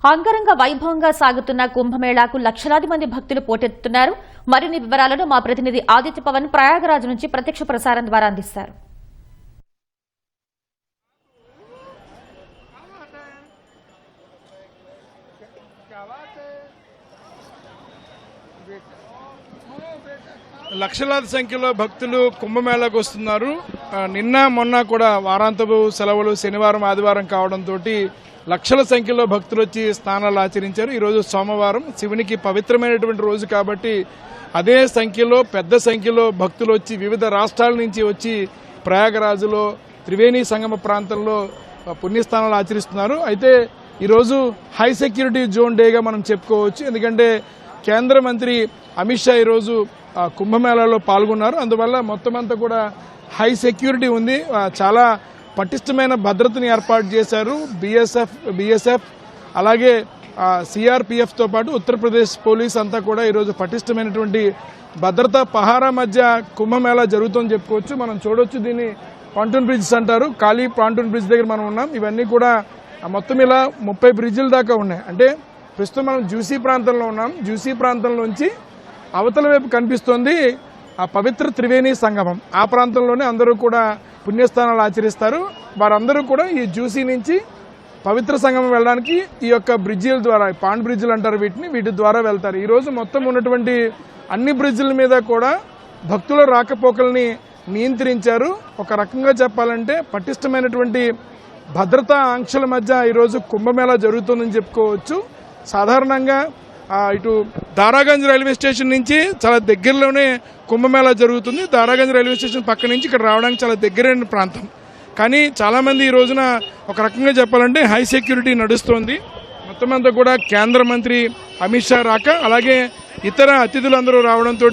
అంగరంగ వైభవంగా సాగుతున్న కుంభమేళాకు లక్షలాది మంది భక్తులు పోటెత్తుతున్నారు. మరిన్ని వివరాలను మా ప్రతినిధి ఆదిత్య పవన్ ప్రయాగరాజ్ నుంచి ప్రత్యక్ష ప్రసారం ద్వారా అందిస్తారు. లక్షలాది సంఖ్యలో భక్తులు కుంభమేళాకు వస్తున్నారు. నిన్న మొన్న కూడా వారాంతపు సెలవులు శనివారం ఆదివారం కావడంతో లక్షల సంఖ్యలో భక్తులు వచ్చి స్నానాలు ఆచరించారు. ఈరోజు సోమవారం, శివునికి పవిత్రమైనటువంటి రోజు కాబట్టి అదే సంఖ్యలో పెద్ద సంఖ్యలో భక్తులు వచ్చి వివిధ రాష్ట్రాల నుంచి వచ్చి ప్రయాగరాజులో త్రివేణి సంగమ ప్రాంతంలో పుణ్యస్నానాలు ఆచరిస్తున్నారు. అయితే ఈరోజు హై సెక్యూరిటీ జోన్ డేగా మనం చెప్పుకోవచ్చు. ఎందుకంటే కేంద్ర మంత్రి అమిత్ షా ఈరోజు కుంభమేళాలో పాల్గొన్నారు. అందువల్ల మొత్తం అంతా కూడా హై సెక్యూరిటీ ఉంది. చాలా పటిష్టమైన భద్రతను ఏర్పాటు చేశారు. బిఎస్ఎఫ్ అలాగే సిఆర్పిఎఫ్తో పాటు ఉత్తరప్రదేశ్ పోలీస్ అంతా కూడా ఈరోజు పటిష్టమైనటువంటి భద్రతా పహారా మధ్య కుంభమేళా జరుగుతుందని చెప్పుకోవచ్చు. మనం చూడొచ్చు, దీన్ని పాంటూన్ బ్రిడ్జ్ అంటారు. ఖాళీ పాంటూన్ బ్రిడ్జ్ దగ్గర మనం ఉన్నాం. ఇవన్నీ కూడా మొత్తం ఇలా 30 బ్రిడ్జిల దాకా ఉన్నాయి. అంటే ప్రస్తుతం మనం జూసీ ప్రాంతంలో ఉన్నాం. జూసీ ప్రాంతంలోంచి అవతల వైపు కనిపిస్తోంది ఆ పవిత్ర త్రివేణి సంగమం. ఆ ప్రాంతంలోనే అందరూ కూడా పుణ్యస్థానాలు ఆచరిస్తారు. వారందరూ కూడా ఈ జూసీ నుంచి పవిత్ర సంగమం వెళ్ళడానికి ఈ యొక్క బ్రిడ్జిల ద్వారా, పాండ్ బ్రిడ్జిలు అంటారు వీటి ద్వారా వెళ్తారు. ఈరోజు మొత్తం ఉన్నటువంటి అన్ని బ్రిడ్జిల మీద కూడా భక్తుల రాకపోకల్ని నియంత్రించారు. ఒక రకంగా చెప్పాలంటే పటిష్టమైనటువంటి భద్రతా ఆంక్షల మధ్య ఈరోజు కుంభమేళా జరుగుతుందని చెప్పుకోవచ్చు. సాధారణంగా ఇటు దారాగంజ్ రైల్వే స్టేషన్ నుంచి చాలా దగ్గరలోనే కుంభమేళా జరుగుతుంది. దారాగంజ్ రైల్వే స్టేషన్ పక్క నుంచి ఇక్కడ రావడానికి చాలా దగ్గరైన ప్రాంతం. కానీ చాలామంది ఈ రోజున ఒక రకంగా చెప్పాలంటే హై సెక్యూరిటీ నడుస్తోంది. మొత్తం అంతా కూడా కేంద్ర మంత్రి అమిత్ షా రాక, అలాగే ఇతర అతిథులందరూ రావడంతో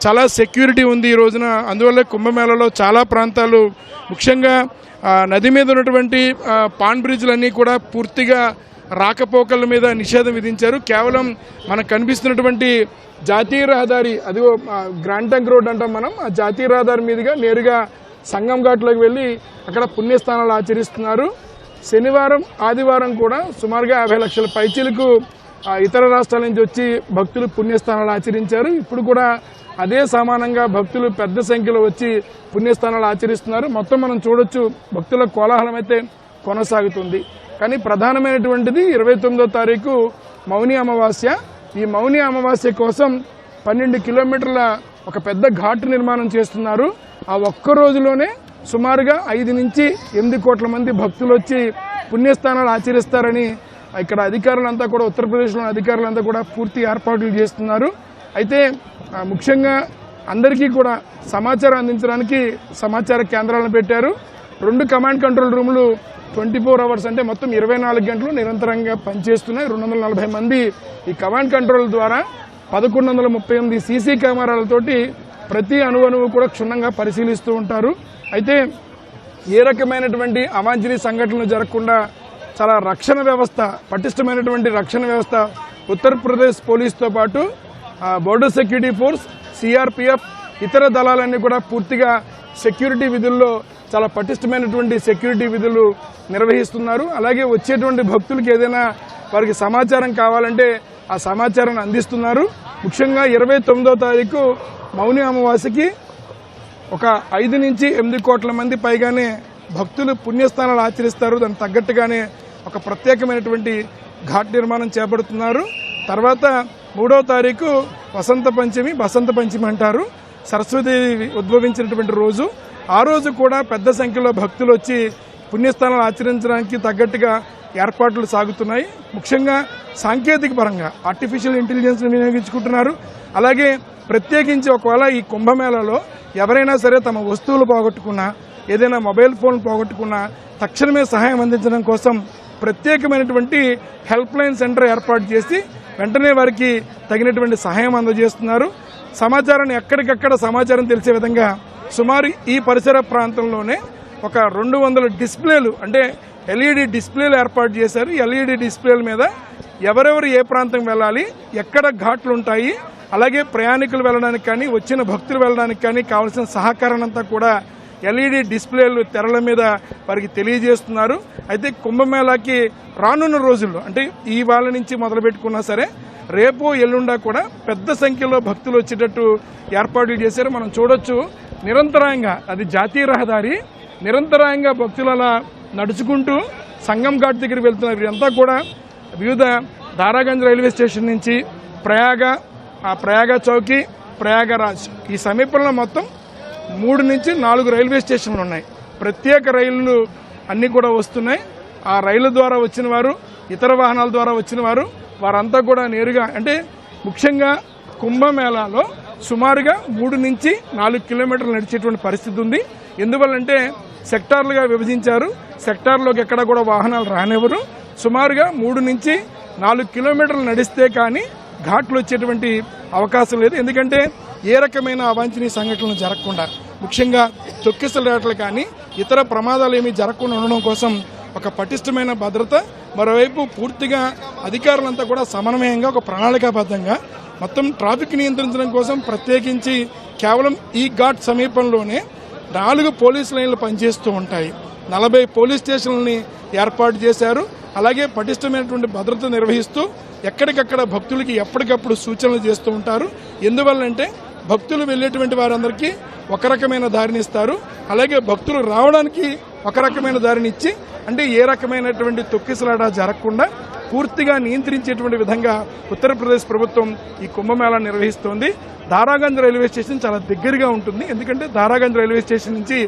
చాలా సెక్యూరిటీ ఉంది ఈ రోజున. అందువల్ల కుంభమేళాలో చాలా ప్రాంతాలు, ముఖ్యంగా నది మీద ఉన్నటువంటి పాండ్ బ్రిడ్జ్లన్నీ కూడా పూర్తిగా రాకపోకల మీద నిషేధం విధించారు. కేవలం మనకు కనిపిస్తున్నటువంటి జాతీయ రహదారి, అదిగో గ్రాండ్ ట్రంక్ రోడ్ అంటాం మనం, ఆ జాతీయ రహదారి మీదుగా నేరుగా సంగం ఘాట్లోకి వెళ్ళి అక్కడ పుణ్యస్థానాలు ఆచరిస్తున్నారు. శనివారం ఆదివారం కూడా సుమారుగా 50 లక్షల పైచీలకు ఇతర రాష్ట్రాల నుంచి వచ్చి భక్తులు పుణ్యస్థానాలు ఆచరించారు. ఇప్పుడు కూడా అదే సమానంగా భక్తులు పెద్ద సంఖ్యలో వచ్చి పుణ్యస్థానాలు ఆచరిస్తున్నారు. మొత్తం మనం చూడొచ్చు, భక్తుల కోలాహలం అయితే కొనసాగుతుంది. కానీ ప్రధానమైనటువంటిది 29వ తారీఖు మౌని అమావాస్య. ఈ మౌని అమావాస్య కోసం 12 కిలోమీటర్ల ఒక పెద్ద ఘాట్ నిర్మాణం చేస్తున్నారు. ఆ ఒక్క రోజులోనే సుమారుగా 5 నుంచి 8 కోట్ల మంది భక్తులు వచ్చి పుణ్యస్థానాలు ఆచరిస్తారని ఇక్కడ అధికారులంతా కూడా, ఉత్తరప్రదేశ్లోని అధికారులంతా కూడా పూర్తి ఏర్పాట్లు చేస్తున్నారు. అయితే ముఖ్యంగా అందరికీ కూడా సమాచారం అందించడానికి సమాచార కేంద్రాలను పెట్టారు. 2 కమాండ్ కంట్రోల్ రూములు 24 అవర్స్ అంటే మొత్తం 24 గంటలు నిరంతరంగా పనిచేస్తున్నాయి. 240 మంది ఈ కమాండ్ కంట్రోల్ ద్వారా 1138 సీసీ కెమెరాలతోటి ప్రతి అణువు కూడా క్షుణ్ణంగా పరిశీలిస్తూ ఉంటారు. అయితే ఏ రకమైనటువంటి అవాంఛనీయ సంఘటనలు జరగకుండా చాలా రక్షణ వ్యవస్థ, పటిష్టమైనటువంటి రక్షణ వ్యవస్థ ఉత్తరప్రదేశ్ పోలీసుతో పాటు బోర్డర్ సెక్యూరిటీ ఫోర్స్, సిఆర్పిఎఫ్, ఇతర దళాలన్నీ కూడా పూర్తిగా సెక్యూరిటీ విధుల్లో చాలా పటిష్టమైనటువంటి సెక్యూరిటీ విధులు నిర్వహిస్తున్నారు. అలాగే వచ్చేటువంటి భక్తులకు ఏదైనా వారికి సమాచారం కావాలంటే ఆ సమాచారాన్ని అందిస్తున్నారు. ముఖ్యంగా 29వ తారీఖు మౌని అమావాస్యకి ఒక 5 నుంచి 8 కోట్ల మంది పైగానే భక్తులు పుణ్యస్థానాలు ఆచరిస్తారు. దానికి తగ్గట్టుగానే ఒక ప్రత్యేకమైనటువంటి ఘాట్ నిర్మాణం చేపడుతున్నారు. తర్వాత 3వ తారీఖు బసంత పంచమి అంటారు, సరస్వతీదేవి ఉద్భవించినటువంటి రోజు. ఆ రోజు కూడా పెద్ద సంఖ్యలో భక్తులు వచ్చి పుణ్యస్థానాలు ఆచరించడానికి తగ్గట్టుగా ఏర్పాట్లు సాగుతున్నాయి. ముఖ్యంగా సాంకేతిక పరంగా ఆర్టిఫిషియల్ ఇంటెలిజెన్స్ వినియోగించుకుంటున్నారు. అలాగే ప్రత్యేకించి ఒకవేళ ఈ కుంభమేళాలో ఎవరైనా సరే తమ వస్తువులు పోగొట్టుకున్నా, ఏదైనా మొబైల్ ఫోన్ పోగొట్టుకున్నా తక్షణమే సహాయం అందించడం కోసం ప్రత్యేకమైనటువంటి హెల్ప్ లైన్ సెంటర్ ఏర్పాటు చేసి వెంటనే వారికి తగినటువంటి సహాయం అందజేస్తున్నారు. సమాచారాన్ని ఎక్కడికక్కడ సమాచారం తెలిసే విధంగా సుమారు ఈ పరిసర ప్రాంతంలోనే ఒక 200 డిస్ప్లేలు, అంటే ఎల్ఈడి డిస్ప్లేలు ఏర్పాటు చేశారు. ఎల్ఈడి డిస్ప్లేల మీద ఎవరెవరు ఏ ప్రాంతం వెళ్ళాలి, ఎక్కడ ఘాట్లు ఉంటాయి, అలాగే ప్రయాణికులు వెళ్ళడానికి కానీ వచ్చిన భక్తులు వెళ్ళడానికి కానీ కావాల్సిన సహకారాన్ని అంతా కూడా ఎల్ఈడి డిస్ప్లేలు తెరల మీద వారికి తెలియజేస్తున్నారు. అయితే కుంభమేళాకి రానున్న రోజుల్లో అంటే ఇవాళ నుంచి మొదలు పెట్టుకున్నా సరే రేపు ఎల్లుండా కూడా పెద్ద సంఖ్యలో భక్తులు వచ్చేటట్టు ఏర్పాట్లు చేశారు. మనం చూడొచ్చు నిరంతరాయంగా అది జాతీయ రహదారి, నిరంతరాయంగా భక్తులు అలా నడుచుకుంటూ సంగం ఘాట్ దగ్గరికి వెళ్తున్నారు. వీరంతా కూడా వివిధ దారాగంజ్ రైల్వే స్టేషన్ నుంచి ప్రయాగ చౌకీ, ప్రయాగరాజ్ ఈ సమీపంలో మొత్తం 3 నుంచి 4 రైల్వే స్టేషన్లు ఉన్నాయి. ప్రత్యేక రైళ్లు అన్నీ కూడా వస్తున్నాయి. ఆ రైళ్ల ద్వారా వచ్చిన వారు, ఇతర వాహనాల ద్వారా వచ్చిన వారంతా కూడా నేరుగా అంటే ముఖ్యంగా కుంభమేళాలో సుమారుగా 3 నుంచి 4 కిలోమీటర్లు నడిచేటువంటి పరిస్థితి ఉంది. ఎందువల్లంటే సెక్టార్లుగా విభజించారు. సెక్టార్లోకి ఎక్కడ కూడా వాహనాలు రానివ్వరు. సుమారుగా 3 నుంచి 4 కిలోమీటర్లు నడిస్తే కానీ ఘాట్లు వచ్చేటువంటి అవకాశం లేదు. ఎందుకంటే ఏ రకమైన అవాంఛనీయ సంఘటనలు జరగకుండా ముఖ్యంగా తొక్కిసలాటలు కానీ ఇతర ప్రమాదాలు ఏమీ జరగకుండా ఉండడం కోసం ఒక పటిష్టమైన భద్రత, మరోవైపు పూర్తిగా అధికారులంతా కూడా సమన్వయంగా ఒక ప్రణాళికాబద్ధంగా మొత్తం ట్రాఫిక్ నియంత్రించడం కోసం ప్రత్యేకించి కేవలం ఈ ఘాట్ సమీపంలోనే 4 పోలీస్ లైన్లు పనిచేస్తూ ఉంటాయి. 40 పోలీస్ స్టేషన్లని ఏర్పాటు చేశారు. అలాగే పటిష్టమైనటువంటి భద్రత నిర్వహిస్తూ ఎక్కడికక్కడ భక్తులకి ఎప్పటికప్పుడు సూచనలు చేస్తూ ఉంటారు. ఎందువల్లంటే భక్తులు వెళ్ళేటువంటి వారందరికీ ఒక రకమైన దారిని ఇస్తారు. అలాగే భక్తులు రావడానికి ఒక రకమైన దారిని ఇచ్చి అంటే ఏ రకమైనటువంటి తొక్కిసలాట జరగకుండా పూర్తిగా నియంత్రించేటువంటి విధంగా ఉత్తరప్రదేశ్ ప్రభుత్వం ఈ కుంభమేళా నిర్వహిస్తోంది. దారాగంజ్ రైల్వే స్టేషన్ చాలా దగ్గరగా ఉంటుంది. ఎందుకంటే దారాగంజ్ రైల్వే స్టేషన్ నుంచి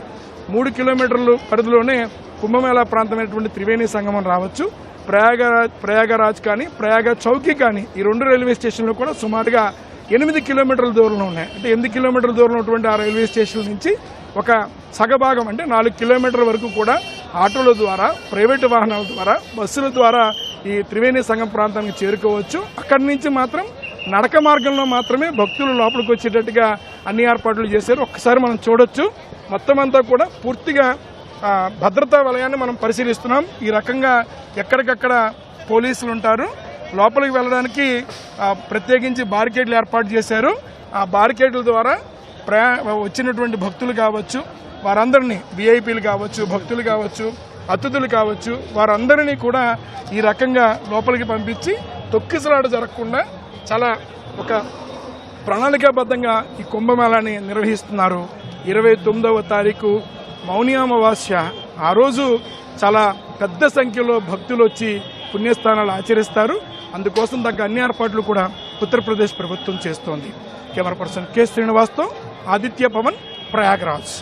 3 కిలోమీటర్ల పరిధిలోనే కుంభమేళా ప్రాంతమైనటువంటి త్రివేణి సంగమం రావచ్చు. ప్రయాగరాజ్ కానీ ప్రయాగ చౌకీ కానీ ఈ 2 రైల్వే స్టేషన్లు కూడా సుమారుగా 8 కిలోమీటర్ల దూరంలో ఉన్నాయి. అంటే 8 కిలోమీటర్ల దూరంలో ఉన్నటువంటి ఆ రైల్వే స్టేషన్ నుంచి ఒక సగభాగం అంటే 4 కిలోమీటర్ల వరకు కూడా ఆటోల ద్వారా, ప్రైవేటు వాహనాల ద్వారా, బస్సుల ద్వారా ఈ త్రివేణి సంగం ప్రాంతానికి చేరుకోవచ్చు. అక్కడి నుంచి మాత్రం నడక మార్గంలో మాత్రమే భక్తులు లోపలికి వచ్చేటట్టుగా అన్ని ఏర్పాట్లు చేశారు. ఒక్కసారి మనం చూడొచ్చు. మొత్తం అంతా కూడా పూర్తిగా భద్రతా వలయాన్ని మనం పరిశీలిస్తున్నాం. ఈ రకంగా ఎక్కడికక్కడ పోలీసులు ఉంటారు. లోపలికి వెళ్ళడానికి ప్రత్యేకించి బారికేడ్లు ఏర్పాటు చేశారు. ఆ బారికేడ్ల ద్వారా వచ్చినటువంటి భక్తులు కావచ్చు, వారందరినీ విఐపీలు కావచ్చు, భక్తులు కావచ్చు, అతిథులు కావచ్చు, వారందరినీ కూడా ఈ రకంగా లోపలికి పంపించి తొక్కిసలాట జరగకుండా చాలా ఒక ప్రణాళికాబద్ధంగా ఈ కుంభమేళాని నిర్వహిస్తున్నారు. 29వ తారీఖు మౌని అమావాస్య. ఆ రోజు చాలా పెద్ద సంఖ్యలో భక్తులు వచ్చి పుణ్యస్థానాలు ఆచరిస్తారు. అందుకోసం తగ్గ అన్ని ఏర్పాట్లు కూడా ఉత్తరప్రదేశ్ ప్రభుత్వం చేస్తోంది. కెమెరా పర్సన్ కె శ్రీనివాస్తో ఆదిత్య పవన్, ప్రయాగరాజ్.